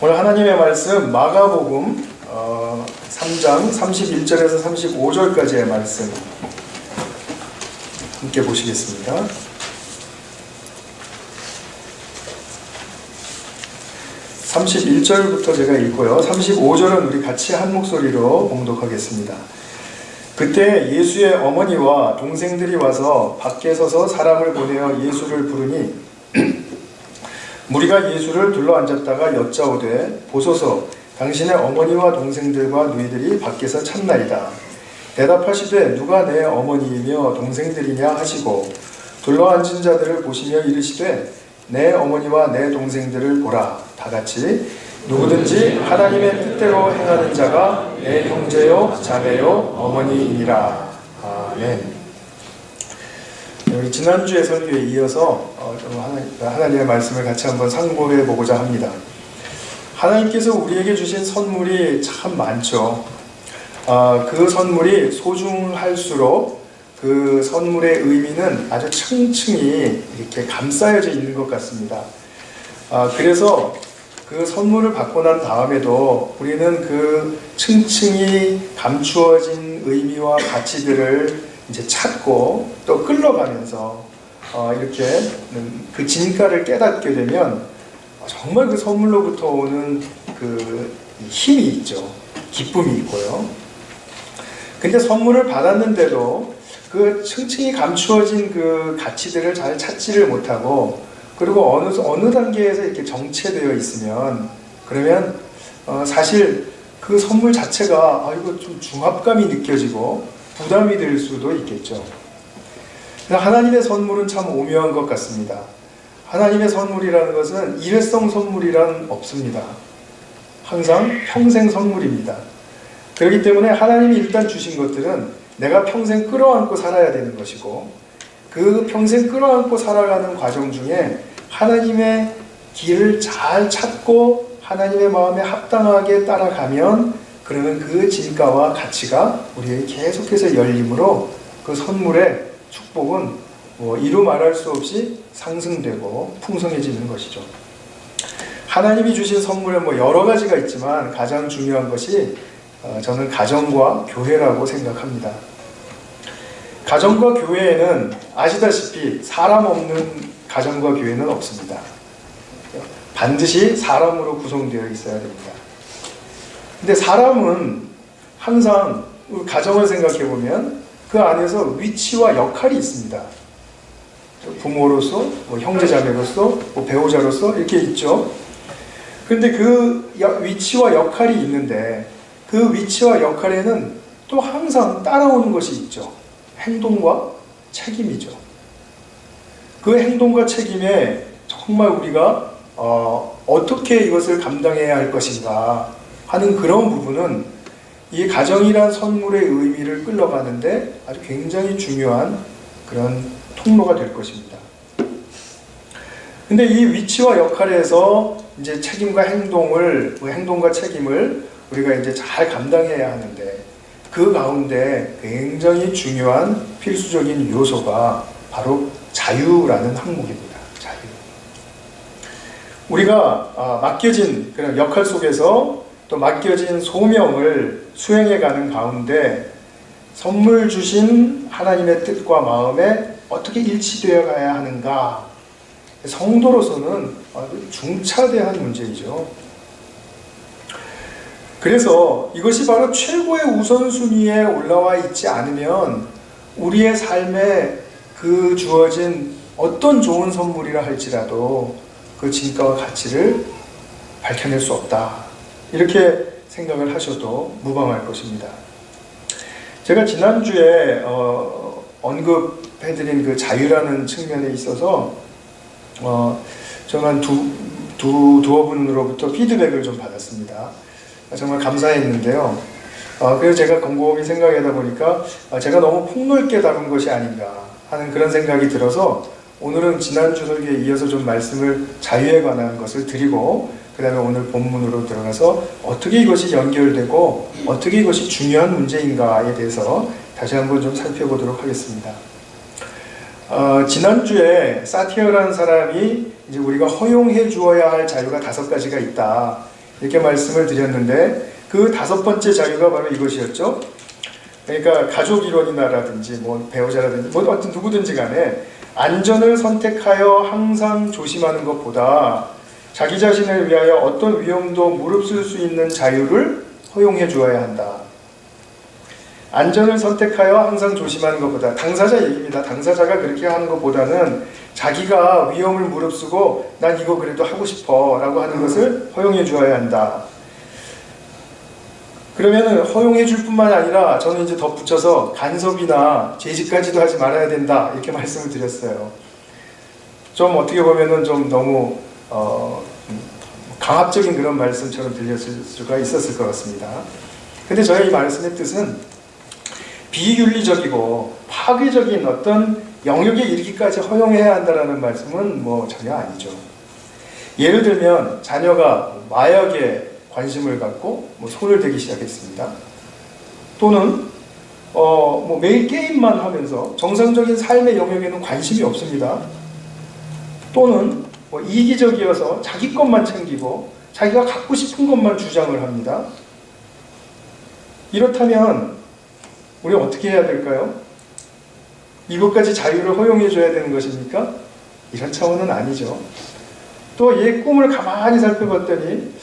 오늘 하나님의 말씀 마가복음 3장 31절에서 35절까지의 말씀 함께 보시겠습니다. 31절부터 제가 읽고요. 35절은 우리 같이 한 목소리로 봉독하겠습니다. 그때 예수의 어머니와 동생들이 와서 밖에 서서 사람을 보내어 예수를 부르니 무리가 예수를 둘러앉았다가 여짜오되 보소서 당신의 어머니와 동생들과 누이들이 밖에서 찾나이다. 대답하시되 누가 내 어머니이며 동생들이냐 하시고 둘러앉은 자들을 보시며 이르시되 내 어머니와 내 동생들을 보라. 다같이 누구든지 하나님의 뜻대로 행하는 자가 내 형제요 자매요 어머니이니라. 아멘. 우리 지난주의 설교에 이어서 하나님의 말씀을 같이 한번 상고해 보고자 합니다. 하나님께서 우리에게 주신 선물이 참 많죠. 그 선물이 소중할수록 그 선물의 의미는 아주 층층이 이렇게 감싸여져 있는 것 같습니다. 그래서 그 선물을 받고 난 다음에도 우리는 그 층층이 감추어진 의미와 가치들을 이제 찾고 또 끌러가면서 이렇게 그 진가를 깨닫게 되면 정말 그 선물로부터 오는 그 힘이 있죠. 기쁨이 있고요. 근데 선물을 받았는데도 그 층층이 감추어진 그 가치들을 잘 찾지를 못하고 그리고 어느 단계에서 이렇게 정체되어 있으면 그러면 사실 그 선물 자체가 이거 좀 중압감이 느껴지고 부담이 될 수도 있겠죠. 하나님의 선물은 참 오묘한 것 같습니다. 하나님의 선물이라는 것은 일회성 선물이란 없습니다. 항상 평생 선물입니다. 그렇기 때문에 하나님이 일단 주신 것들은 내가 평생 끌어안고 살아야 되는 것이고 그 평생 끌어안고 살아가는 과정 중에 하나님의 길을 잘 찾고 하나님의 마음에 합당하게 따라가면 그러면 그 진가와 가치가 우리에게 계속해서 열림으로 그 선물의 축복은 이루 말할 수 없이 상승되고 풍성해지는 것이죠. 하나님이 주신 선물은 여러 가지가 있지만 가장 중요한 것이 저는 가정과 교회라고 생각합니다. 가정과 교회에는 아시다시피 사람 없는 가정과 교회는 없습니다. 반드시 사람으로 구성되어 있어야 됩니다. 근데 사람은 항상 가정을 생각해 보면 그 안에서 위치와 역할이 있습니다. 부모로서, 형제자매로서, 배우자로서 이렇게 있죠. 그런데 그 위치와 역할이 있는데 그 위치와 역할에는 또 항상 따라오는 것이 있죠. 행동과 책임이죠. 그 행동과 책임에 정말 우리가 어떻게 이것을 감당해야 할 것인가 하는 그런 부분은 이 가정이란 선물의 의미를 끌어가는데 아주 굉장히 중요한 그런 통로가 될 것입니다. 근데 이 위치와 역할에서 이제 책임과 행동과 책임을 우리가 이제 잘 감당해야 하는데 그 가운데 굉장히 중요한 필수적인 요소가 바로 자유라는 항목입니다. 자유. 우리가 맡겨진 그런 역할 속에서 또 맡겨진 소명을 수행해가는 가운데 선물 주신 하나님의 뜻과 마음에 어떻게 일치되어 가야 하는가? 성도로서는 중차대한 문제이죠. 그래서 이것이 바로 최고의 우선순위에 올라와 있지 않으면 우리의 삶에 그 주어진 어떤 좋은 선물이라 할지라도 그 진가와 가치를 밝혀낼 수 없다. 이렇게 생각을 하셔도 무방할 것입니다. 제가 지난주에 언급해드린 그 자유라는 측면에 있어서 저는 두어 분으로부터 피드백을 좀 받았습니다. 정말 감사했는데요. 그래서 제가 곰곰이 생각하다 보니까 제가 너무 폭넓게 다룬 것이 아닌가 하는 그런 생각이 들어서 오늘은 지난주 설교에 이어서 좀 말씀을 자유에 관한 것을 드리고 그 다음에 오늘 본문으로 들어가서 어떻게 이것이 연결되고 어떻게 이것이 중요한 문제인가에 대해서 다시 한번 좀 살펴보도록 하겠습니다. 지난주에 사티어라는 사람이 이제 우리가 허용해 주어야 할 자유가 5가지가 있다. 이렇게 말씀을 드렸는데 그 5번째 자유가 바로 이것이었죠. 그러니까 가족 이론이나라든지 뭐 배우자라든지 뭐 어떤 누구든지 간에 안전을 선택하여 항상 조심하는 것보다 자기 자신을 위하여 어떤 위험도 무릅쓸 수 있는 자유를 허용해 주어야 한다. 안전을 선택하여 항상 조심하는 것보다, 당사자 얘기입니다. 당사자가 그렇게 하는 것보다는 자기가 위험을 무릅쓰고 난 이거 그래도 하고 싶어 라고 하는 것을 허용해 주어야 한다. 그러면은 허용해 줄 뿐만 아니라 저는 이제 덧붙여서 간섭이나 제지까지도 하지 말아야 된다 이렇게 말씀을 드렸어요. 좀 어떻게 보면은 좀 너무 강압적인 그런 말씀처럼 들렸을 수가 있었을 것 같습니다. 근데 저의 이 말씀의 뜻은 비윤리적이고 파괴적인 어떤 영역에 이르기까지 허용해야 한다는 말씀은 뭐 전혀 아니죠. 예를 들면 자녀가 마약에 관심을 갖고 뭐 손을 대기 시작했습니다. 또는 뭐 매일 게임만 하면서 정상적인 삶의 영역에는 관심이 없습니다. 또는 뭐 이기적이어서 자기 것만 챙기고 자기가 갖고 싶은 것만 주장을 합니다. 이렇다면 우리는 어떻게 해야 될까요? 이것까지 자유를 허용해 줘야 되는 것입니까? 이런 차원은 아니죠. 또 얘 꿈을 가만히 살펴봤더니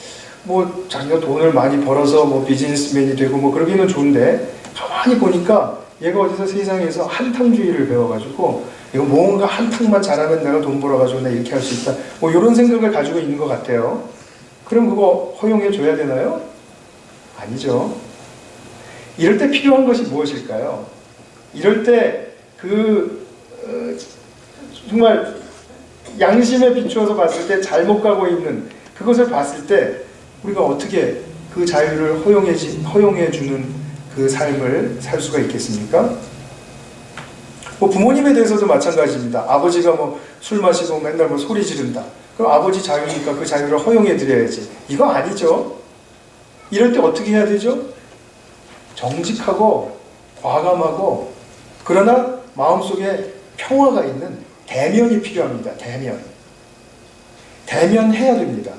뭐 자기가 돈을 많이 벌어서 뭐 비즈니스맨이 되고 뭐 그러기는 좋은데 가만히 보니까 얘가 어디서 세상에서 한탕주의를 배워가지고 이거 뭔가 한탕만 잘하면 내가 돈 벌어가지고 내가 이렇게 할 수 있다 뭐 이런 생각을 가지고 있는 것 같아요. 그럼 그거 허용해 줘야 되나요? 아니죠. 이럴 때 필요한 것이 무엇일까요? 이럴 때 정말 양심에 비추어서 봤을 때 잘못 가고 있는 그것을 봤을 때 우리가 어떻게 그 자유를 허용해 주는 그 삶을 살 수가 있겠습니까? 뭐 부모님에 대해서도 마찬가지입니다. 아버지가 뭐 술 마시고 맨날 뭐 소리 지른다. 그럼 아버지 자유니까 그 자유를 허용해 드려야지. 이거 아니죠. 이럴 때 어떻게 해야 되죠? 정직하고 과감하고 그러나 마음속에 평화가 있는 대면이 필요합니다. 대면해야 됩니다.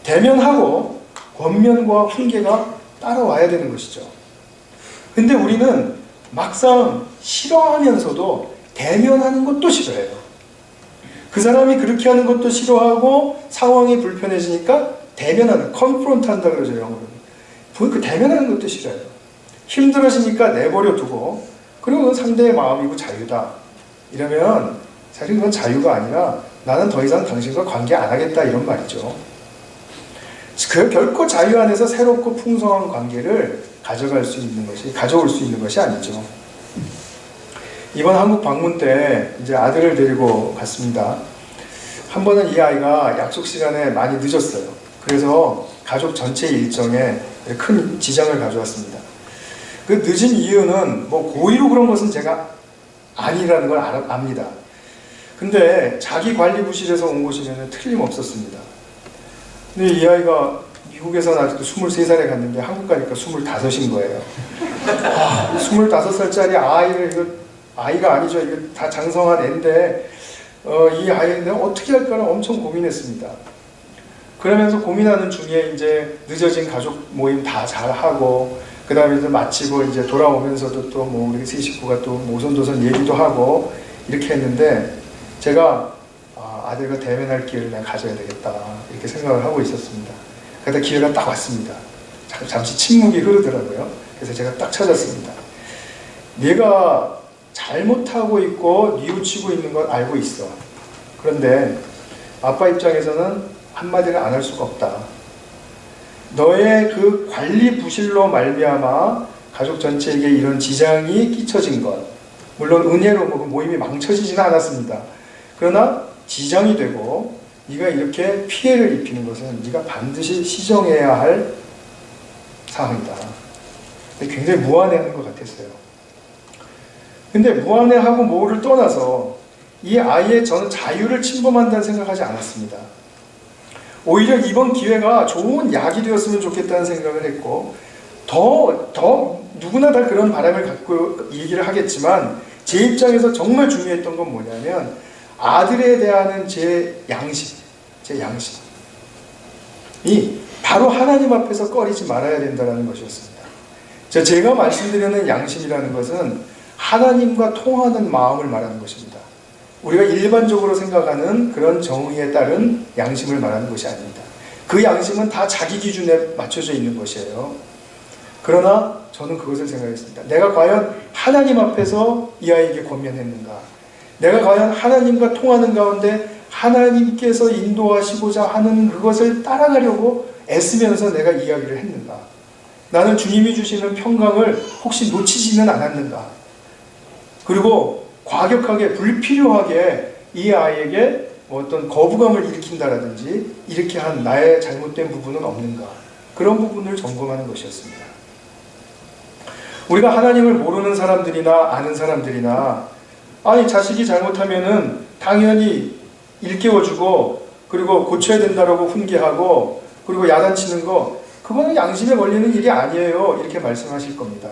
대면하고 권면과 훈계가 따라와야 되는 것이죠. 근데 우리는 막상 싫어하면서도 대면하는 것도 싫어해요. 그 사람이 그렇게 하는 것도 싫어하고 상황이 불편해지니까 대면하는, 컨프론트 한다 그러죠, 영어로. 그 대면하는 것도 싫어요. 힘들어지니까 내버려 두고 그리고 상대의 마음이고 자유다. 이러면 사실 그건 자유가 아니라 나는 더 이상 당신과 관계 안 하겠다 이런 말이죠. 결코 자유 안에서 새롭고 풍성한 관계를 가져올 수 있는 것이 아니죠. 이번 한국 방문 때 이제 아들을 데리고 갔습니다. 한 번은 이 아이가 약속 시간에 많이 늦었어요. 그래서 가족 전체 일정에 큰 지장을 가져왔습니다. 그 늦은 이유는 뭐 고의로 그런 것은 제가 아니라는 걸 압니다. 근데 자기 관리 부실에서 온 것이면 틀림없었습니다. 근데 이 아이가 미국에서는 아직도 23살에 갔는데 한국 가니까 25인 거예요. 25살짜리 아이를 아이가 아니죠. 이거 다 장성한 애인데 이 아이는 내가 어떻게 할까를 엄청 고민했습니다. 그러면서 고민하는 중에 이제 늦어진 가족 모임 다 잘하고 그 다음에 이제 마치고 이제 돌아오면서도 또 뭐 우리 세 식구가 또 오손도손 얘기도 하고 이렇게 했는데 제가 아들과 대면할 기회를 내가 가져야 되겠다 이렇게 생각을 하고 있었습니다. 그러다 기회가 딱 왔습니다. 잠시 침묵이 흐르더라고요. 그래서 제가 딱 찾았습니다. 네가 잘못하고 있고 뉘우치고 있는 걸 알고 있어. 그런데 아빠 입장에서는 한마디를 안 할 수가 없다. 너의 그 관리 부실로 말미암아 가족 전체에게 이런 지장이 끼쳐진 것, 물론 은혜로 모임이 망쳐지지는 않았습니다. 그러나 지장이 되고 네가 이렇게 피해를 입히는 것은 네가 반드시 시정해야 할 사항이다. 굉장히 무안해하는 것 같았어요. 근데 무안해하고 뭐를 떠나서 이 아이의 저는 자유를 침범한다는 생각하지 않았습니다. 오히려 이번 기회가 좋은 약이 되었으면 좋겠다는 생각을 했고 더 누구나 다 그런 바람을 갖고 얘기를 하겠지만 제 입장에서 정말 중요했던 건 뭐냐면 아들에 대한 제 양심이 바로 하나님 앞에서 꺼리지 말아야 된다는 것이었습니다. 제가 말씀드리는 양심이라는 것은 하나님과 통하는 마음을 말하는 것입니다. 우리가 일반적으로 생각하는 그런 정의에 따른 양심을 말하는 것이 아닙니다. 그 양심은 다 자기 기준에 맞춰져 있는 것이에요. 그러나 저는 그것을 생각했습니다. 내가 과연 하나님 앞에서 이 아이에게 권면했는가? 내가 과연 하나님과 통하는 가운데 하나님께서 인도하시고자 하는 그것을 따라가려고 애쓰면서 내가 이야기를 했는가? 나는 주님이 주시는 평강을 혹시 놓치지는 않았는가? 그리고 과격하게 불필요하게 이 아이에게 어떤 거부감을 일으킨다라든지 이렇게 한 나의 잘못된 부분은 없는가? 그런 부분을 점검하는 것이었습니다. 우리가 하나님을 모르는 사람들이나 아는 사람들이나 아니 자식이 잘못하면은 당연히 일깨워주고 그리고 고쳐야 된다라고 훈계하고 그리고 야단치는 거 그거는 양심에 걸리는 일이 아니에요 이렇게 말씀하실 겁니다.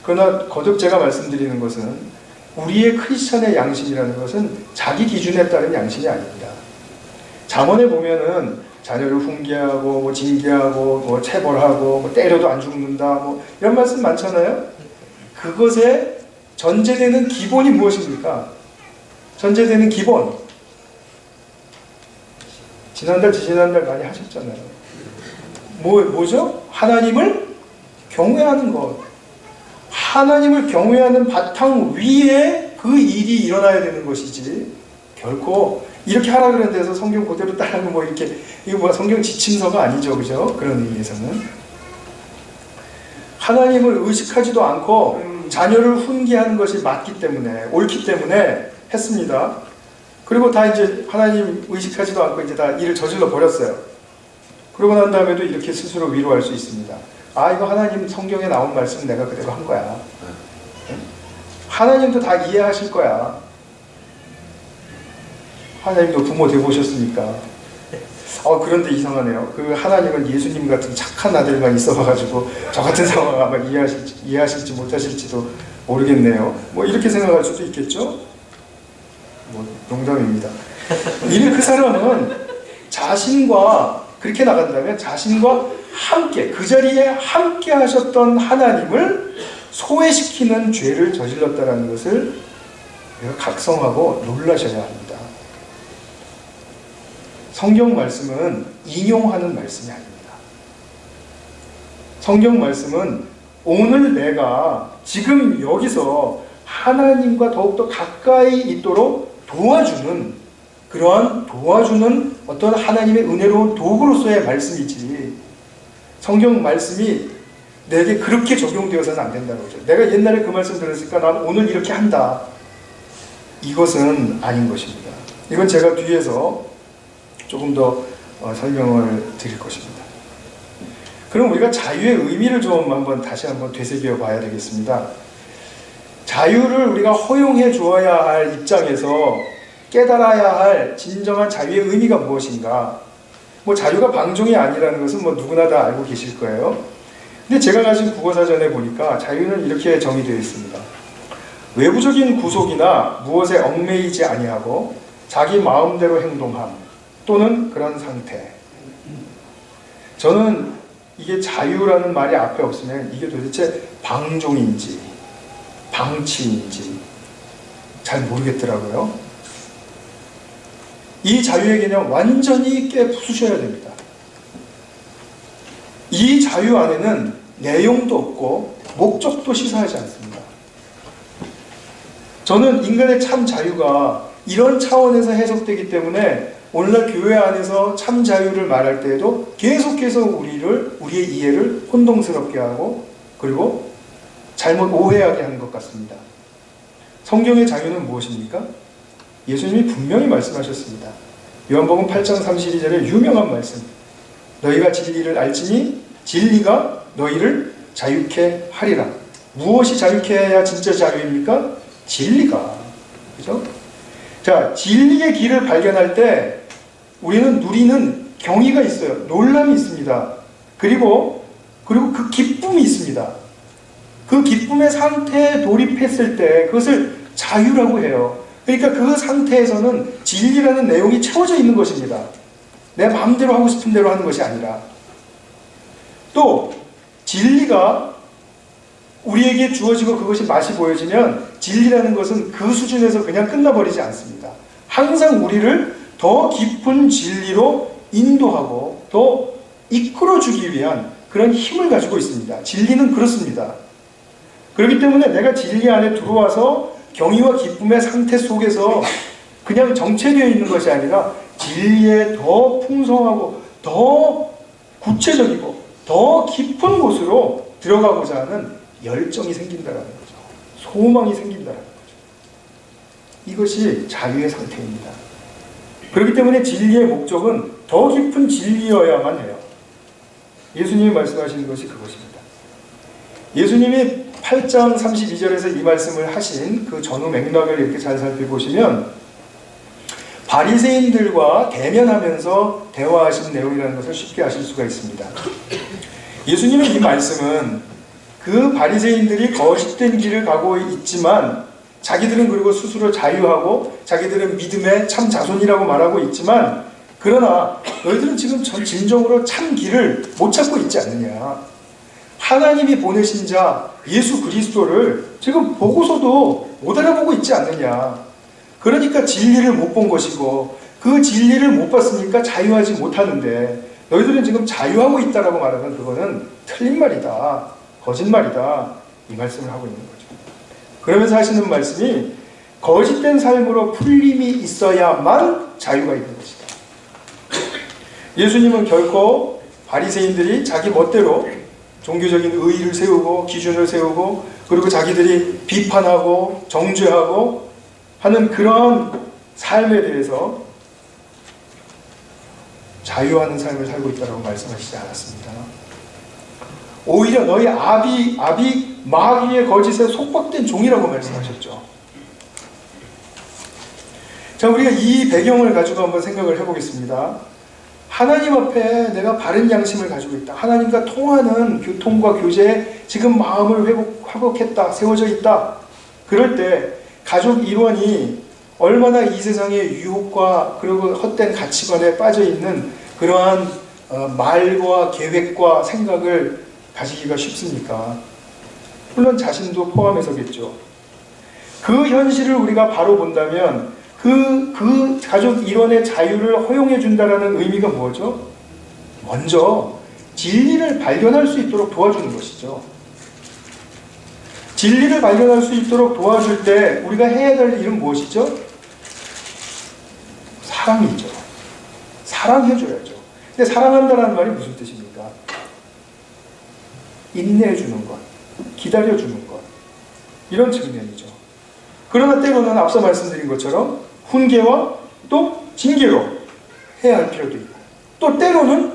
그러나 거듭 제가 말씀드리는 것은 우리의 크리스천의 양심이라는 것은 자기 기준에 따른 양심이 아닙니다. 잠언에 보면은 자녀를 훈계하고 뭐 징계하고 뭐 체벌하고 뭐 때려도 안 죽는다 뭐 이런 말씀 많잖아요. 그것에 전제되는 기본이 무엇입니까? 전제되는 기본. 지난달 지지난달 많이 하셨잖아요. 뭐죠? 하나님을 경외하는 것. 하나님을 경외하는 바탕 위에 그 일이 일어나야 되는 것이지 결코 이렇게 하라 그런 데서 성경 그대로 따르면 뭐 이렇게 이거 뭐 성경 지침서가 아니죠, 그죠? 그런 의미에서는 하나님을 의식하지도 않고 자녀를 훈계하는 것이 맞기 때문에 옳기 때문에 했습니다. 그리고 다 이제 하나님 의식하지도 않고 이제 다 일을 저질러 버렸어요. 그러고 난 다음에도 이렇게 스스로 위로할 수 있습니다. 아 이거 하나님 성경에 나온 말씀 내가 그대로 한 거야. 하나님도 다 이해하실 거야. 하나님도 부모 되보셨으니까. 그런데 이상하네요. 그 하나님은 예수님 같은 착한 아들만 있어가지고 저 같은 상황 아마 이해하실지 못하실지도 모르겠네요. 뭐 이렇게 생각할 수도 있겠죠? 뭐 농담입니다. 이미 그 사람은 자신과 그렇게 나간다면 자신과 함께 그 자리에 함께 하셨던 하나님을 소외시키는 죄를 저질렀다는 것을 우리가 각성하고 놀라셔야 합니다. 성경 말씀은 인용하는 말씀이 아닙니다. 성경 말씀은 오늘 내가 지금 여기서 하나님과 더욱더 가까이 있도록 도와주는 어떤 하나님의 은혜로운 도구로서의 말씀이지 성경 말씀이 내게 그렇게 적용되어서는 안 된다는 거죠. 내가 옛날에 그 말씀 들었으니까 난 오늘 이렇게 한다. 이것은 아닌 것입니다. 이건 제가 뒤에서 조금 더 설명을 드릴 것입니다. 그럼 우리가 자유의 의미를 좀 다시 한번 되새겨 봐야 되겠습니다. 자유를 우리가 허용해 주어야 할 입장에서 깨달아야 할 진정한 자유의 의미가 무엇인가? 뭐 자유가 방종이 아니라는 것은 뭐 누구나 다 알고 계실 거예요. 근데 제가 가진 국어사전에 보니까 자유는 이렇게 정의되어 있습니다. 외부적인 구속이나 무엇에 얽매이지 아니하고 자기 마음대로 행동함 또는 그런 상태. 저는 이게 자유라는 말이 앞에 없으면 이게 도대체 방종인지 방치인지 잘 모르겠더라고요. 이 자유의 개념 완전히 깨부수셔야 됩니다. 이 자유 안에는 내용도 없고 목적도 시사하지 않습니다. 저는 인간의 참 자유가 이런 차원에서 해석되기 때문에 오늘날 교회 안에서 참 자유를 말할 때에도 계속해서 우리의 이해를 혼동스럽게 하고 그리고 잘못 오해하게 하는 것 같습니다. 성경의 자유는 무엇입니까? 예수님이 분명히 말씀하셨습니다. 요한복음 8장 32절의 유명한 말씀. 너희가 진리를 알지니 진리가 너희를 자유케 하리라. 무엇이 자유케 해야 진짜 자유입니까? 진리가. 그죠? 자, 진리의 길을 발견할 때 우리는 누리는 경의가 있어요. 놀람이 있습니다. 그리고 그 기쁨이 있습니다. 그 기쁨의 상태에 돌입했을 때 그것을 자유라고 해요. 그러니까 그 상태에서는 진리라는 내용이 채워져 있는 것입니다. 내 마음대로 하고 싶은 대로 하는 것이 아니라 또 진리가 우리에게 주어지고 그것이 맛이 보여지면 진리라는 것은 그 수준에서 그냥 끝나버리지 않습니다. 항상 우리를 더 깊은 진리로 인도하고 더 이끌어주기 위한 그런 힘을 가지고 있습니다. 진리는 그렇습니다. 그렇기 때문에 내가 진리 안에 들어와서 경의와 기쁨의 상태 속에서 그냥 정체되어 있는 것이 아니라 진리에 더 풍성하고 더 구체적이고 더 깊은 곳으로 들어가고자 하는 열정이 생긴다는 거죠. 소망이 생긴다는 거죠. 이것이 자유의 상태입니다. 그렇기 때문에 진리의 목적은 더 깊은 진리여야만 해요. 예수님이 말씀하시는 것이 그것입니다. 예수님이 8장 32절에서 이 말씀을 하신 그 전후 맥락을 이렇게 잘 살펴보시면 바리새인들과 대면하면서 대화하신 내용이라는 것을 쉽게 아실 수가 있습니다. 예수님의 이 말씀은 그 바리새인들이 거짓된 길을 가고 있지만 자기들은 그리고 스스로 자유하고 자기들은 믿음의 참 자손이라고 말하고 있지만 그러나 너희들은 지금 진정으로 참 길을 못 찾고 있지 않느냐. 하나님이 보내신 자 예수 그리스도를 지금 보고서도 못 알아보고 있지 않느냐. 그러니까 진리를 못 본 것이고 그 진리를 못 봤으니까 자유하지 못하는데 너희들은 지금 자유하고 있다라고 말하면 그거는 틀린 말이다. 거짓말이다. 이 말씀을 하고 있는 거죠. 그러면서 하시는 말씀이 거짓된 삶으로 풀림이 있어야만 자유가 있는 것이다. 예수님은 결코 바리새인들이 자기 멋대로 종교적인 의의를 세우고 기준을 세우고 그리고 자기들이 비판하고 정죄하고 하는 그런 삶에 대해서 자유하는 삶을 살고 있다고 말씀하시지 않았습니다. 오히려 너희 아비 마귀의 거짓에 속박된 종이라고 말씀하셨죠. 자, 우리가 이 배경을 가지고 한번 생각을 해보겠습니다. 하나님 앞에 내가 바른 양심을 가지고 있다. 하나님과 통하는 교통과 교제에 지금 마음을 회복했다. 세워져 있다. 그럴 때 가족 일원이 얼마나 이 세상의 유혹과 그리고 헛된 가치관에 빠져있는 그러한 말과 계획과 생각을 가지기가 쉽습니까? 물론 자신도 포함해서겠죠. 그 현실을 우리가 바로 본다면 그 가족 일원의 자유를 허용해 준다는 의미가 뭐죠? 먼저 진리를 발견할 수 있도록 도와주는 것이죠. 진리를 발견할 수 있도록 도와줄 때 우리가 해야 될 일은 무엇이죠? 사랑이죠. 사랑해줘야죠. 근데 사랑한다는 말이 무슨 뜻입니까? 인내해주는 것, 기다려주는 것, 이런 측면이죠. 그러나 때로는 앞서 말씀드린 것처럼 훈계와 또 징계로 해야 할 필요도 있고 또 때로는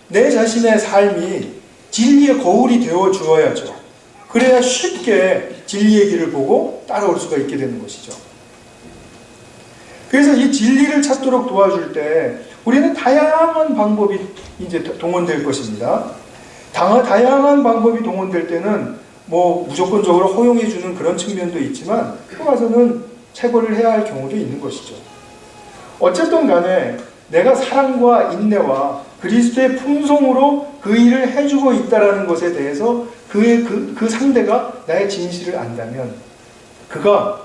내 자신의 삶이 진리의 거울이 되어 주어야죠. 그래야 쉽게 진리의 길을 보고 따라올 수가 있게 되는 것이죠. 그래서 이 진리를 찾도록 도와줄 때 우리는 다양한 방법이 이제 동원될 것입니다. 다양한 방법이 동원될 때는 뭐 무조건적으로 허용해주는 그런 측면도 있지만 또 가서는 체벌을 해야 할 경우도 있는 것이죠. 어쨌든 간에 내가 사랑과 인내와 그리스도의 품성으로 그 일을 해주고 있다는 것에 대해서 그 상대가 나의 진실을 안다면 그가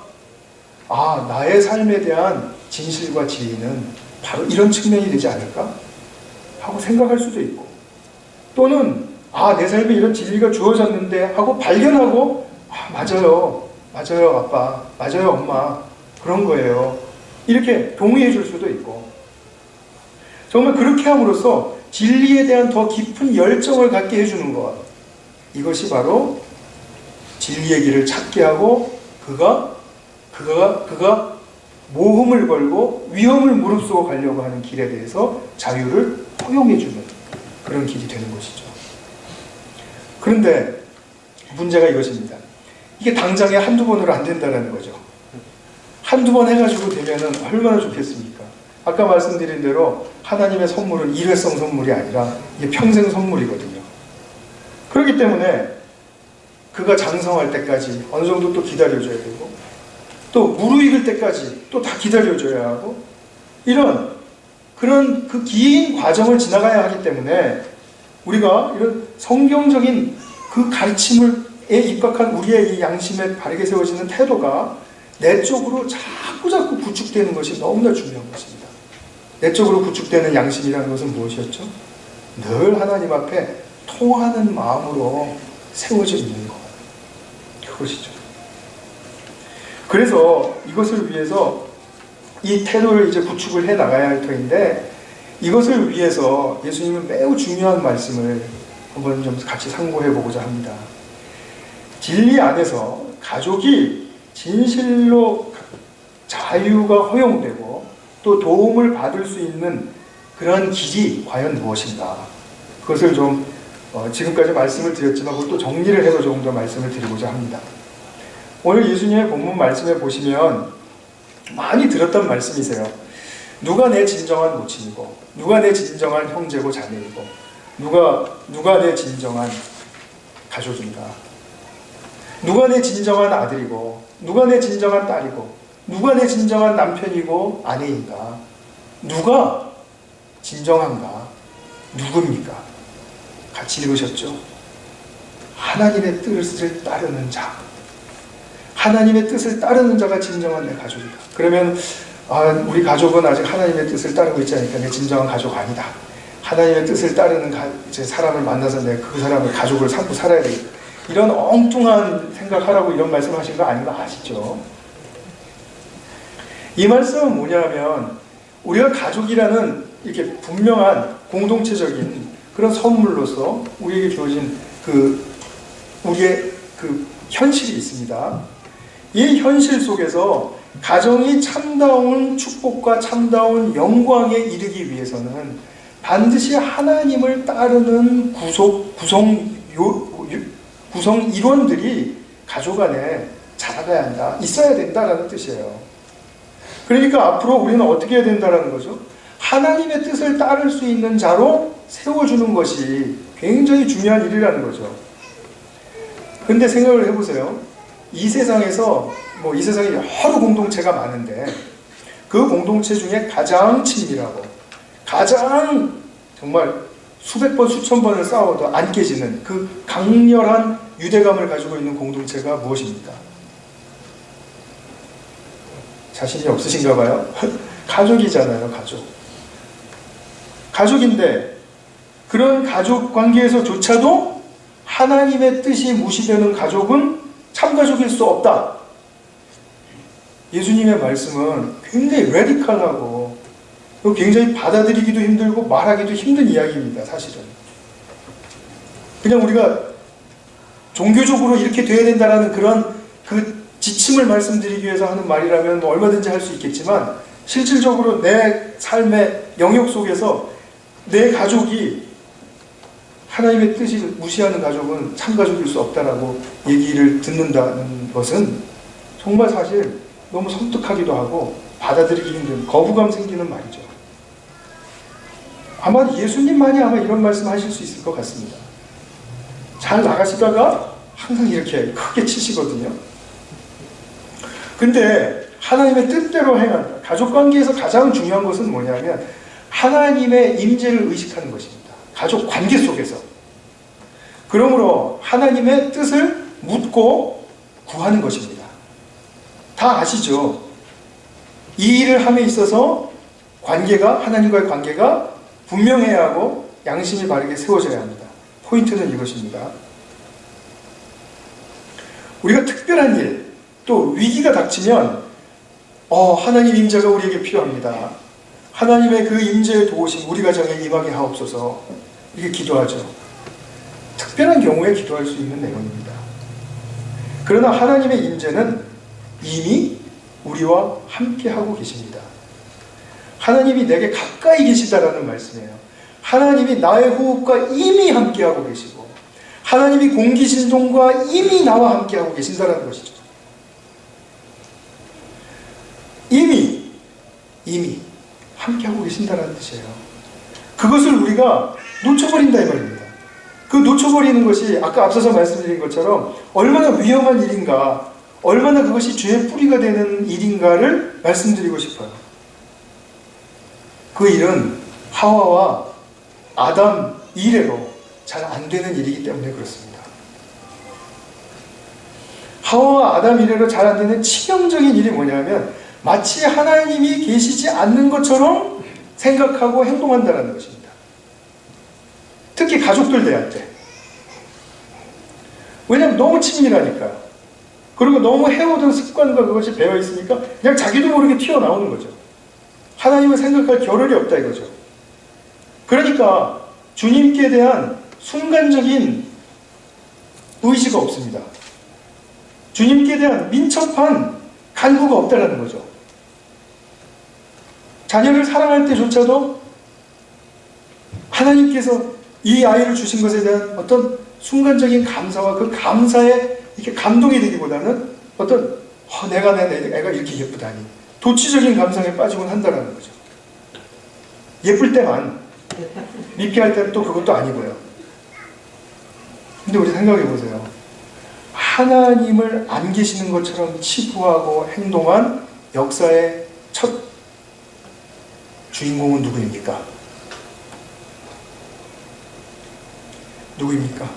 나의 삶에 대한 진실과 지혜는 바로 이런 측면이 되지 않을까? 하고 생각할 수도 있고 또는 내 삶에 이런 진리가 주어졌는데 하고 발견하고 맞아요 아빠, 맞아요 엄마, 그런 거예요. 이렇게 동의해 줄 수도 있고 정말 그렇게 함으로써 진리에 대한 더 깊은 열정을 갖게 해주는 것, 이것이 바로 진리의 길을 찾게 하고 그가 모험을 걸고 위험을 무릅쓰고 가려고 하는 길에 대해서 자유를 허용해주는 그런 길이 되는 것이죠. 그런데 문제가 이것입니다. 이게 당장에 한두 번으로 안 된다는 거죠. 한두 번 해가지고 되면은 얼마나 좋겠습니까? 아까 말씀드린 대로 하나님의 선물은 일회성 선물이 아니라 이게 평생 선물이거든요. 그렇기 때문에 그가 장성할 때까지 어느 정도 또 기다려줘야 되고 또 무르익을 때까지 또 다 기다려줘야 하고 그런 그 긴 과정을 지나가야 하기 때문에 우리가 이런 성경적인 그 가르침에 입각한 우리의 이 양심에 바르게 세워지는 태도가 내적으로 자꾸 구축되는 것이 너무나 중요한 것입니다. 내적으로 구축되는 양심이라는 것은 무엇이었죠? 늘 하나님 앞에 통하는 마음으로 세워져 있는 것. 그것이죠. 그래서 이것을 위해서 이 태도를 이제 구축을 해 나가야 할 터인데, 이것을 위해서 예수님은 매우 중요한 말씀을 한번 좀 같이 상고해 보고자 합니다. 진리 안에서 가족이 진실로 자유가 허용되고 또 도움을 받을 수 있는 그런 길이 과연 무엇인가? 그것을 좀 지금까지 말씀을 드렸지만 그걸 또 정리를 해서 조금 더 말씀을 드리고자 합니다. 오늘 예수님의 본문 말씀에 보시면 많이 들었던 말씀이세요. 누가 내 진정한 모친이고, 누가 내 진정한 형제고 자매이고, 누가 내 진정한 가족인가? 누가 내 진정한 아들이고, 누가 내 진정한 딸이고, 누가 내 진정한 남편이고 아내인가? 누가 진정한가? 누굽니까? 같이 읽으셨죠? 하나님의 뜻을 따르는 자. 하나님의 뜻을 따르는 자가 진정한 내 가족이다. 그러면 우리 가족은 아직 하나님의 뜻을 따르고 있지 않으니까 내 진정한 가족 아니다. 하나님의 뜻을 따르는 이제 사람을 만나서 내가 그 사람을 가족을 삼고 살아야 되겠다. 이런 엉뚱한 생각하라고 이런 말씀하신 거 아닌 거 아시죠? 이 말씀은 뭐냐면 우리가 가족이라는 이렇게 분명한 공동체적인 그런 선물로서 우리에게 주어진 우리의 현실이 있습니다. 이 현실 속에서 가정이 참다운 축복과 참다운 영광에 이르기 위해서는 반드시 하나님을 따르는 구성 일원들이 가족 안에 자라가야 한다, 있어야 된다라는 뜻이에요. 그러니까 앞으로 우리는 어떻게 해야 된다라는 거죠? 하나님의 뜻을 따를 수 있는 자로 세워주는 것이 굉장히 중요한 일이라는 거죠. 근데 생각을 해보세요. 이 세상에서 이 세상에 여러 공동체가 많은데 그 공동체 중에 가장 친밀하고 가장 정말 수백 번 수천 번을 싸워도 안 깨지는 그 강렬한 유대감을 가지고 있는 공동체가 무엇입니까? 자신이 없으신가 봐요? 가족이잖아요. 가족인데 그런 가족 관계에서조차도 하나님의 뜻이 무시되는 가족은 참가족일 수 없다. 예수님의 말씀은 굉장히 레디컬하고 굉장히 받아들이기도 힘들고 말하기도 힘든 이야기입니다. 사실은 그냥 우리가 종교적으로 이렇게 돼야 된다라는 그런 지침을 말씀드리기 위해서 하는 말이라면 얼마든지 할 수 있겠지만, 실질적으로 내 삶의 영역 속에서 내 가족이 하나님의 뜻을 무시하는 가족은 참가족일 수 없다라고 얘기를 듣는다는 것은 정말 사실 너무 섬뜩하기도 하고 받아들이기 힘든, 거부감 생기는 말이죠. 아마 예수님만이 이런 말씀 하실 수 있을 것 같습니다. 잘 나가시다가 항상 이렇게 크게 치시거든요. 근데 하나님의 뜻대로 행한다. 가족관계에서 가장 중요한 것은 뭐냐면 하나님의 임재를 의식하는 것입니다. 가족 관계 속에서. 그러므로 하나님의 뜻을 묻고 구하는 것입니다. 다 아시죠? 이 일을 함에 있어서 하나님과의 관계가 분명해야 하고 양심이 바르게 세워져야 합니다. 포인트는 이것입니다. 우리가 특별한 일, 또 위기가 닥치면 하나님 임재가 우리에게 필요합니다. 하나님의 그 임재의 도우심 우리 가정에 임하게 하옵소서, 이렇게 기도하죠. 특별한 경우에 기도할 수 있는 내용입니다. 그러나 하나님의 임재는 이미 우리와 함께하고 계십니다. 하나님이 내게 가까이 계시다라는 말씀이에요. 하나님이 나의 호흡과 이미 함께하고 계시고 하나님이 공기진동과 이미 나와 함께하고 계신다는 것이죠. 이미 함께하고 계신다는 뜻이에요. 그것을 우리가 놓쳐버린다 이 말입니다. 그 놓쳐버리는 것이 아까 앞서서 말씀드린 것처럼 얼마나 위험한 일인가, 얼마나 그것이 죄의 뿌리가 되는 일인가를 말씀드리고 싶어요. 그 일은 하와와 아담 이래로 잘 안 되는 일이기 때문에 그렇습니다. 하와와 아담 이래로 잘 안 되는 치명적인 일이 뭐냐면 마치 하나님이 계시지 않는 것처럼 생각하고 행동한다는 것입니다. 특히 가족들 대할 때. 왜냐하면 너무 친밀하니까. 그리고 너무 해오던 습관과 그것이 배어 있으니까 그냥 자기도 모르게 튀어나오는 거죠. 하나님을 생각할 겨를이 없다 이거죠. 그러니까 주님께 대한 순간적인 의지가 없습니다. 주님께 대한 민첩한 간구가 없다는 거죠. 자녀를 사랑할 때조차도 하나님께서 이 아이를 주신 것에 대한 어떤 순간적인 감사와 그 감사에 이렇게 감동이 되기보다는 어떤 내가 내 애가 이렇게 예쁘다니 도치적인 감성에 빠지곤 한다는 거죠. 예쁠 때만 미피할 때는 또 그것도 아니고요. 근데 우리 생각해 보세요. 하나님을 안 계시는 것처럼 치부하고 행동한 역사의 첫 주인공은 누구입니까? 누구입니까?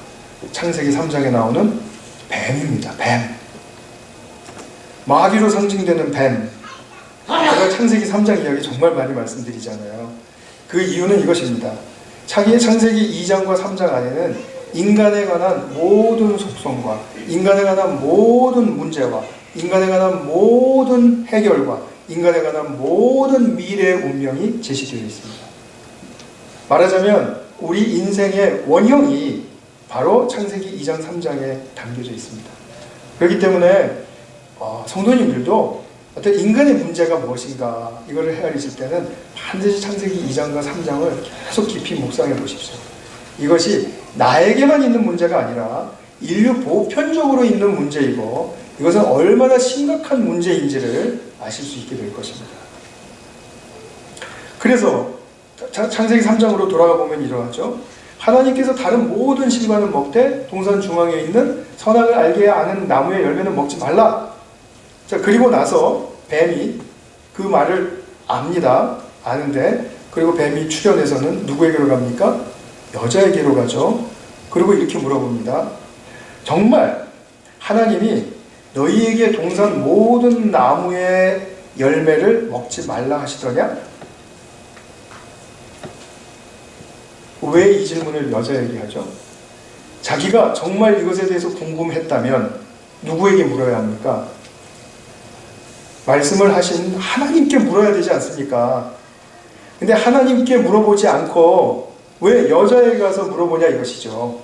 창세기 3장에 나오는 뱀입니다. 뱀. 마귀로 상징되는 뱀. 제가 창세기 3장 이야기 정말 많이 말씀드리잖아요. 그 이유는 이것입니다. 창세기 2장과 3장 안에는 인간에 관한 모든 속성과 인간에 관한 모든 문제와 인간에 관한 모든 해결과 인간에 관한 모든 미래의 운명이 제시되어 있습니다. 말하자면 우리 인생의 원형이 바로 창세기 2장 3장에 담겨져 있습니다. 그렇기 때문에 성도님들도 어떤 인간의 문제가 무엇인가 이거를 헤아리실 때는 반드시 창세기 2장과 3장을 계속 깊이 묵상해 보십시오. 이것이 나에게만 있는 문제가 아니라 인류 보편적으로 있는 문제이고 이것은 얼마나 심각한 문제인지를 아실 수 있게 될 것입니다. 그래서 창세기 3장으로 돌아가 보면 이러하죠. 하나님께서 다른 모든 실과는 먹되 동산 중앙에 있는 선악을 알게 아는 나무의 열매는 먹지 말라. 자, 그리고 나서 뱀이 그 말을 압니다. 아는데 그리고 뱀이 출현해서는 누구에게로 갑니까? 여자에게로 가죠. 그리고 이렇게 물어봅니다. 정말 하나님이 너희에게 동산 모든 나무의 열매를 먹지 말라 하시더냐? 왜 이 질문을 여자에게 하죠? 자기가 정말 이것에 대해서 궁금했다면 누구에게 물어야 합니까? 말씀을 하신 하나님께 물어야 되지 않습니까? 근데 하나님께 물어보지 않고 왜 여자에게 가서 물어보냐 이것이죠.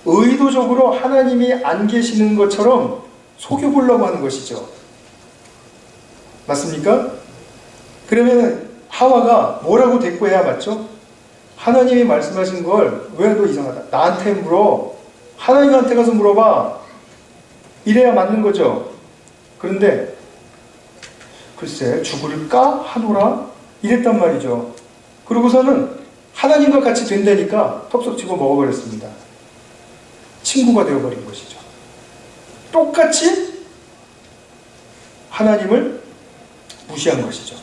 의도적으로 하나님이 안 계시는 것처럼 속여보려고 하는 것이죠. 맞습니까? 그러면 하와가 뭐라고 대꾸해야 맞죠? 하나님이 말씀하신 걸 왜 너 이상하다. 나한테 물어. 하나님한테 가서 물어봐. 이래야 맞는 거죠. 그런데 글쎄 죽을까 하노라 이랬단 말이죠. 그러고서는 하나님과 같이 된다니까 턱속 집어 먹어버렸습니다. 친구가 되어버린 것이죠. 똑같이 하나님을 무시한 것이죠.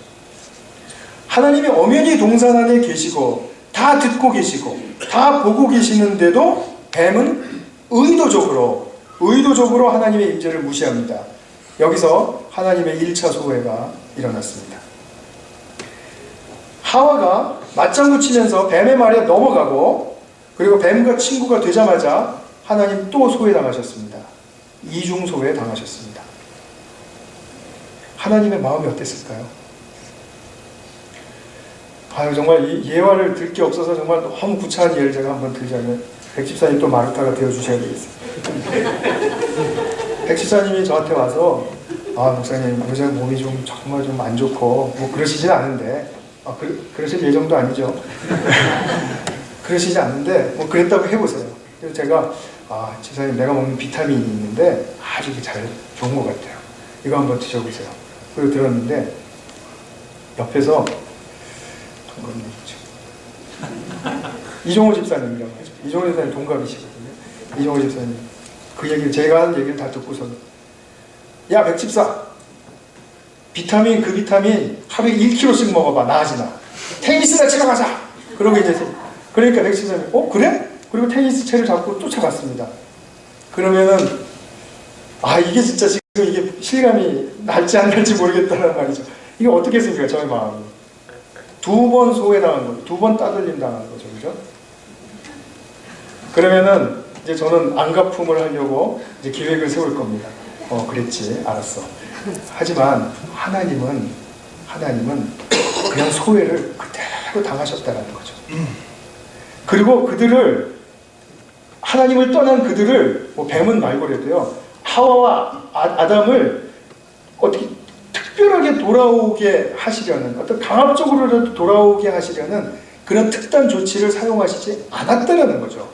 하나님이 엄연히 동산 안에 계시고 다 듣고 계시고 다 보고 계시는데도 뱀은 의도적으로 하나님의 임재를 무시합니다. 여기서 하나님의 1차 소외가 일어났습니다. 하와가 맞장구 치면서 뱀의 말에 넘어가고 그리고 뱀과 친구가 되자마자 하나님 또 소외당하셨습니다. 이중 소외당하셨습니다. 하나님의 마음이 어땠을까요? 정말 이 예화를 들 게 없어서 정말 너무 구차한 예를 제가 한번 들자면 백집사님 또 마르타가 되어주셔야 되겠습니다. 백집사님이 저한테 와서 목사님 요새 몸이 좀 정말 좀 안 좋고 뭐 그러시진 않은데 그러실 예정도 아니죠. 그러시지 않는데 뭐 그랬다고 해보세요. 그래서 제가 집사님 내가 먹는 비타민이 있는데 아주 잘 좋은 것 같아요. 이거 한번 드셔보세요. 그리고 들었는데 옆에서 이종호 집사님이라고 하죠. 이종호 집사님 동갑이시거든요. 이종호 집사님 그 얘기를 제가 하는 얘기를 다 듣고서는 야 백집사 비타민 하루에 1kg씩 먹어봐 나아지나 테니스나 치러 가자. 그러고 이제 그러니까 백집사님이 그래? 그리고 테니스채를 잡고 쫓아갔습니다. 그러면은 이게 진짜 지금 이게 실감이 날지 안 날지 모르겠다는 말이죠. 이게 어떻게 했습니까? 저의 마음이. 2번 소외당한 거죠. 2번 따돌림 당한 거죠. 그죠? 그러면은 이제 저는 안갚음을 하려고 이제 계획을 세울 겁니다. 그랬지. 알았어. 하지만 하나님은 그냥 소외를 그대로 당하셨다는 거죠. 그리고 하나님을 떠난 그들을, 뱀은 말고라도요, 하와와 아담을 어떻게 특별하게 돌아오게 하시려는, 어떤 강압적으로라도 돌아오게 하시려는 그런 특단 조치를 사용하시지 않았다는 거죠.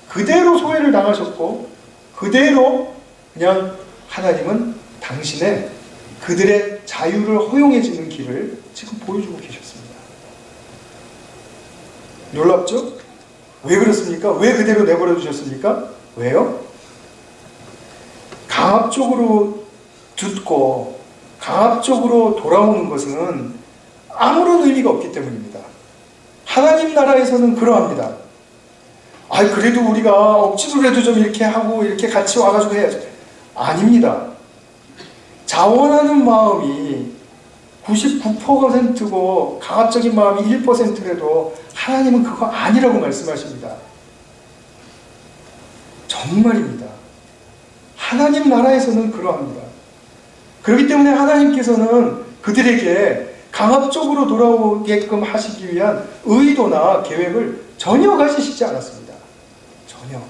그대로 소외를 당하셨고, 그대로 그냥 하나님은 당신의 그들의 자유를 허용해주는 길을 지금 보여주고 계셨습니다. 놀랍죠? 왜 그렇습니까? 왜 그대로 내버려 두셨습니까? 왜요? 강압적으로 듣고 강압적으로 돌아오는 것은 아무런 의미가 없기 때문입니다. 하나님 나라에서는 그러합니다. 그래도 우리가 억지로라도 좀 이렇게 하고 이렇게 같이 와가지고 해야죠. 아닙니다. 자원하는 마음이 99%고 강압적인 마음이 1%라도 하나님은 그거 아니라고 말씀하십니다. 정말입니다. 하나님 나라에서는 그러합니다. 그렇기 때문에 하나님께서는 그들에게 강압적으로 돌아오게끔 하시기 위한 의도나 계획을 전혀 가지시지 않았습니다. 전혀.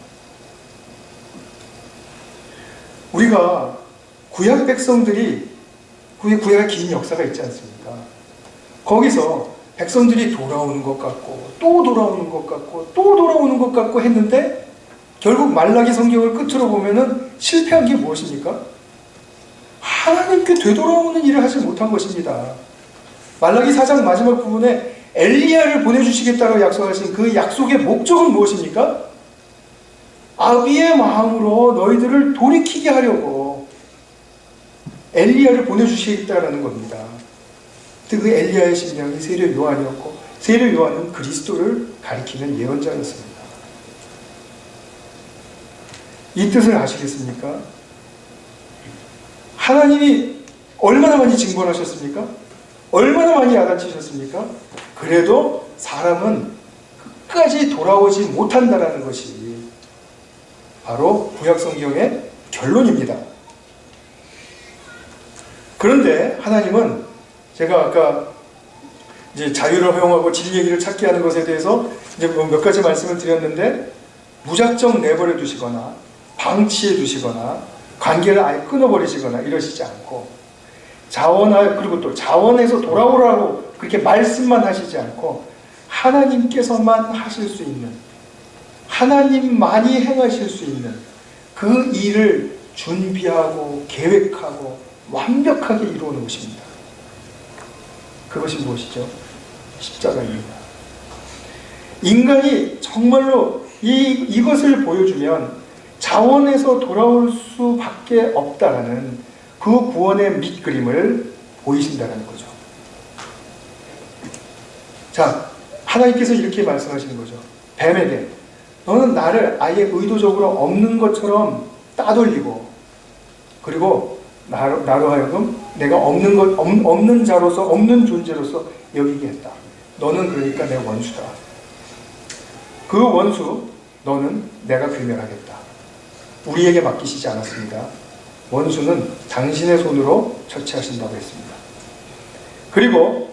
우리가 구약 백성들이, 구약의 긴 역사가 있지 않습니까? 거기서 백성들이 돌아오는 것 같고 또 돌아오는 것 같고 또 돌아오는 것 같고 했는데 결국 말라기 성경을 끝으로 보면은 실패한 게 무엇입니까? 하나님께 되돌아오는 일을 하지 못한 것입니다. 말라기 4장 마지막 부분에 엘리야를 보내주시겠다고 약속하신 그 약속의 목적은 무엇입니까? 아비의 마음으로 너희들을 돌이키게 하려고 엘리야를 보내주시겠다는 겁니다. 그 엘리야의 신명이 세례 요한이었고, 세례 요한은 그리스도를 가리키는 예언자였습니다. 이 뜻을 아시겠습니까? 하나님이 얼마나 많이 징벌하셨습니까? 얼마나 많이 야단치셨습니까? 그래도 사람은 끝까지 돌아오지 못한다는 것이 바로 구약성경의 결론입니다. 그런데 하나님은, 제가 아까 이제 자유를 허용하고 진리 얘기를 찾게 하는 것에 대해서 이제 몇 가지 말씀을 드렸는데, 무작정 내버려 두시거나 방치해 두시거나 관계를 아예 끊어버리시거나 이러시지 않고, 그리고 또 자원해서 돌아오라고 그렇게 말씀만 하시지 않고 하나님께서만 하실 수 있는, 하나님만이 행하실 수 있는 그 일을 준비하고 계획하고 완벽하게 이루어 놓으십니다. 그것이 무엇이죠? 십자가입니다. 인간이 정말로 이것을 보여주면 자원에서 돌아올 수밖에 없다라는 그 구원의 밑그림을 보이신다는 거죠. 자, 하나님께서 이렇게 말씀하시는 거죠. 뱀에게, 너는 나를 아예 의도적으로 없는 것처럼 따돌리고, 그리고 나로 하여금 내가 없는 자로서, 없는 존재로서 여기게 했다. 너는 그러니까 내 원수다. 그 원수, 너는 내가 괴멸하겠다. 우리에게 맡기시지 않았습니다. 원수는 당신의 손으로 처치하신다고 했습니다. 그리고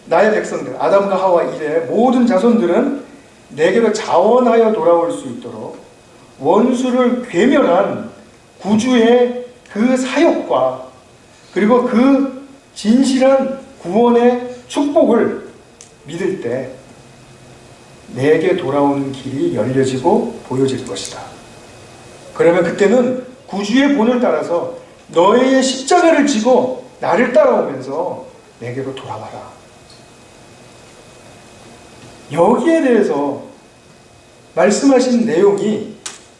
나의 백성들, 아담과 하와 이래 모든 자손들은 내게로 자원하여 돌아올 수 있도록 원수를 괴멸한 구주의 그 사역과 그리고 그 진실한 구원의 축복을 믿을 때 내게 돌아오는 길이 열려지고 보여질 것이다. 그러면 그때는 구주의 본을 따라서 너의 십자가를 지고 나를 따라오면서 내게로 돌아와라. 여기에 대해서 말씀하신 내용이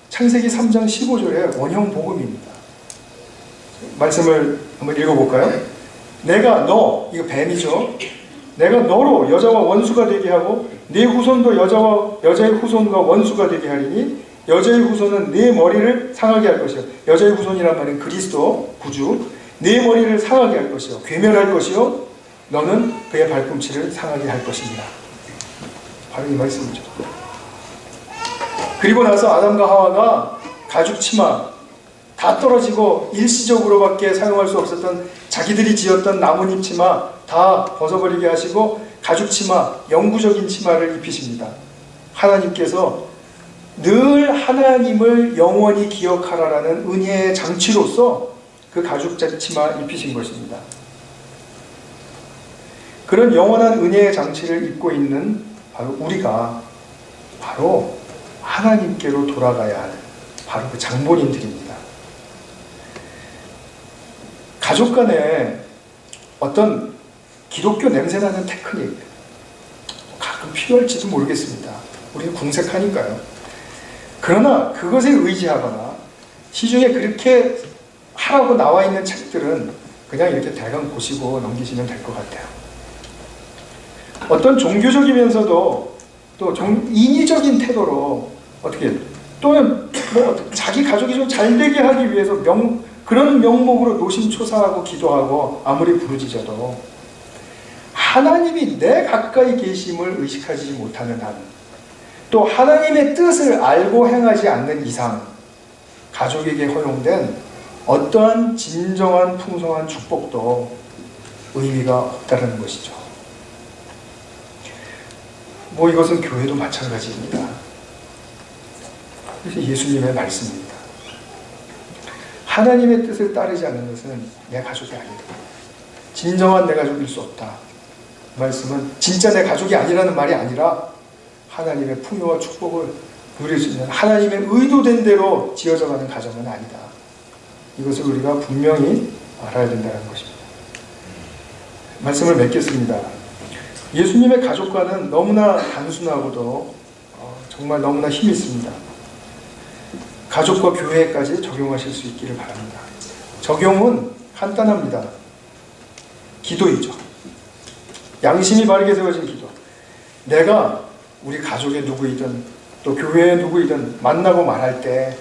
창세기 3장 15절의 원형 복음입니다. 말씀을 한번 읽어볼까요? 내가 이거 뱀이죠. 내가 너로 여자와 원수가 되게 하고 네 후손도 여자의 후손과 원수가 되게 하리니 여자의 후손은 네 머리를 상하게 할 것이요. 여자의 후손이란 말은 그리스도 구주. 네 머리를 상하게 할 것이요. 괴멸할 것이요. 너는 그의 발꿈치를 상하게 할 것입니다. 바로 이 말씀이죠. 그리고 나서 아담과 하와가 가죽 치마 다 떨어지고 일시적으로밖에 사용할 수 없었던 자기들이 지었던 나뭇잎 치마 다 벗어버리게 하시고 가죽 치마, 영구적인 치마를 입히십니다. 하나님께서 늘 하나님을 영원히 기억하라라는 은혜의 장치로서 그 가죽 치마 입히신 것입니다. 그런 영원한 은혜의 장치를 입고 있는 바로 우리가 바로 하나님께로 돌아가야 할 바로 그 장본인들입니다. 가족 간에 어떤 기독교 냄새나는 테크닉 가끔 필요할지도 모르겠습니다. 우리는 궁색하니까요. 그러나 그것에 의지하거나 시중에 그렇게 하라고 나와 있는 책들은 그냥 이렇게 대강 보시고 넘기시면 될 것 같아요. 어떤 종교적이면서도 또 인위적인 태도로 어떻게 또는 뭐 자기 가족이 좀 잘 되게 하기 위해서 그런 명목으로 노심초사하고 기도하고 아무리 부르짖어도 하나님이 내 가까이 계심을 의식하지 못하는 한, 또 하나님의 뜻을 알고 행하지 않는 이상 가족에게 허용된 어떠한 진정한 풍성한 축복도 의미가 없다는 것이죠. 뭐 이것은 교회도 마찬가지입니다. 그래서 예수님의 말씀입니다. 하나님의 뜻을 따르지 않는 것은 내 가족이 아니다. 진정한 내 가족일 수 없다. 그 말씀은 진짜 내 가족이 아니라는 말이 아니라 하나님의 풍요와 축복을 누릴 수 있는 하나님의 의도된 대로 지어져가는 가정은 아니다. 이것을 우리가 분명히 알아야 된다는 것입니다. 말씀을 맺겠습니다. 예수님의 가족과는 너무나 단순하고도 정말 너무나 힘이 있습니다. 가족과 교회까지 적용하실 수 있기를 바랍니다. 적용은 간단합니다. 기도이죠. 양심이 바르게 세워진 기도. 내가 우리 가족의 누구이든 또 교회의 누구이든 만나고 말할 때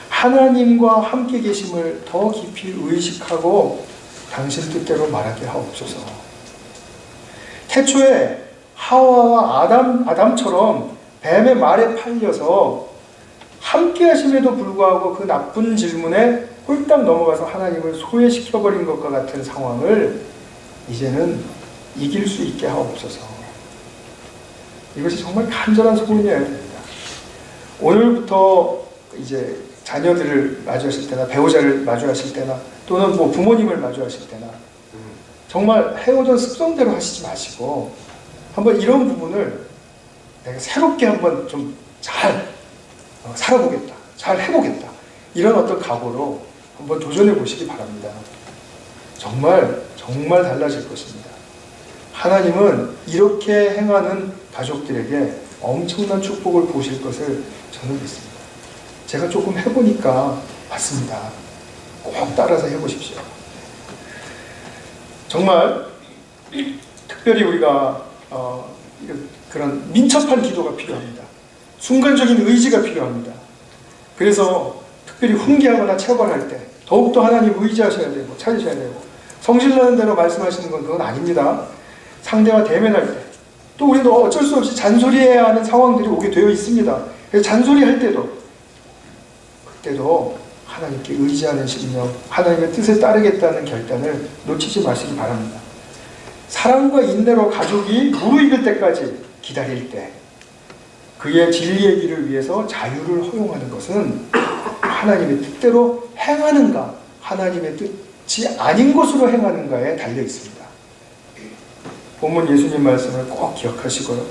하나님과 함께 계심을 더 깊이 의식하고 당신 뜻대로 말하게 하옵소서. 태초에 하와와 아담처럼 뱀의 말에 팔려서 함께 하심에도 불구하고 그 나쁜 질문에 홀딱 넘어가서 하나님을 소외시켜버린 것과 같은 상황을 이제는 이길 수 있게 하옵소서. 이것이 정말 간절한 소원이어야 됩니다. 오늘부터 이제 자녀들을 마주하실 때나 배우자를 마주하실 때나 또는 뭐 부모님을 마주하실 때나 정말 해오던 습성대로 하시지 마시고 한번 이런 부분을 내가 새롭게 한번 좀 잘 살아보겠다, 잘 해보겠다, 이런 어떤 각오로 한번 도전해 보시기 바랍니다. 정말 달라질 것입니다. 하나님은 이렇게 행하는 가족들에게 엄청난 축복을 보실 것을 저는 믿습니다. 제가 조금 해보니까 맞습니다. 꼭 따라서 해보십시오. 정말 특별히 우리가 그런 민첩한 기도가 필요합니다. 순간적인 의지가 필요합니다. 그래서 특별히 훈계하거나 체벌할 때 더욱더 하나님 의지하셔야 되고 찾으셔야 되고, 성실나는 대로 말씀하시는 건 그건 아닙니다. 상대와 대면할 때 또 우리도 어쩔 수 없이 잔소리해야 하는 상황들이 오게 되어 있습니다. 그래서 잔소리할 그때도 하나님께 의지하는 심령, 하나님의 뜻에 따르겠다는 결단을 놓치지 마시기 바랍니다. 사랑과 인내로 가족이 무르익을 때까지 기다릴 때 그의 진리의 길을 위해서 자유를 허용하는 것은 하나님의 뜻대로 행하는가, 하나님의 뜻이 아닌 것으로 행하는가에 달려 있습니다. 본문 예수님 말씀을 꼭 기억하시고요.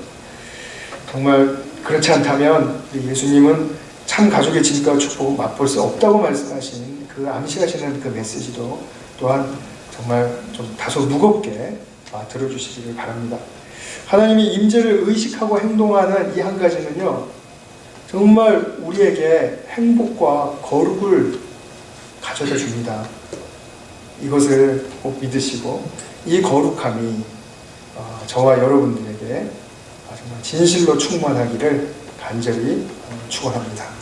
정말 그렇지 않다면 예수님은 참 가족의 진가와 축복을 맛볼 수 없다고 말씀하신 그 암시하시는 그 메시지도 또한 정말 좀 다소 무겁게 들어주시기를 바랍니다. 하나님이 임재를 의식하고 행동하는 이 한 가지는요, 정말 우리에게 행복과 거룩을 가져다 줍니다. 이것을 꼭 믿으시고 이 거룩함이 저와 여러분들에게 정말 진실로 충만하기를 간절히 축원합니다.